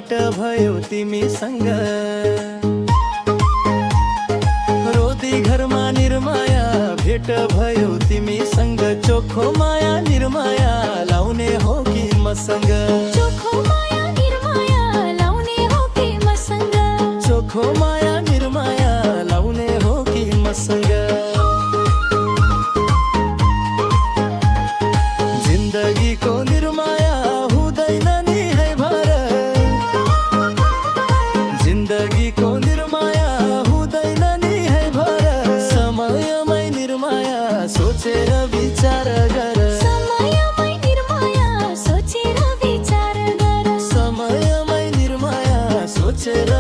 भेट भयो तिमीसँग। रोदी घरमा निर्माया भेट भयो तिमीसँग। चोखो माया निर्माया लाउने हो कि मसँग? चोखो माया निर्माया लाउने हो कि मसँग? चोखो माया निर्माया लाउने हो कि मसँग? जिन्दगीको निर्माया हुँदैन नि है भर। जिन्दगीको निर्माया हुँदैन नि है भर। समयमै निर्माया सोचेर विचार गर। समयमै निर्माया सोचेर विचार गर। समयमै निर्माया सोचेर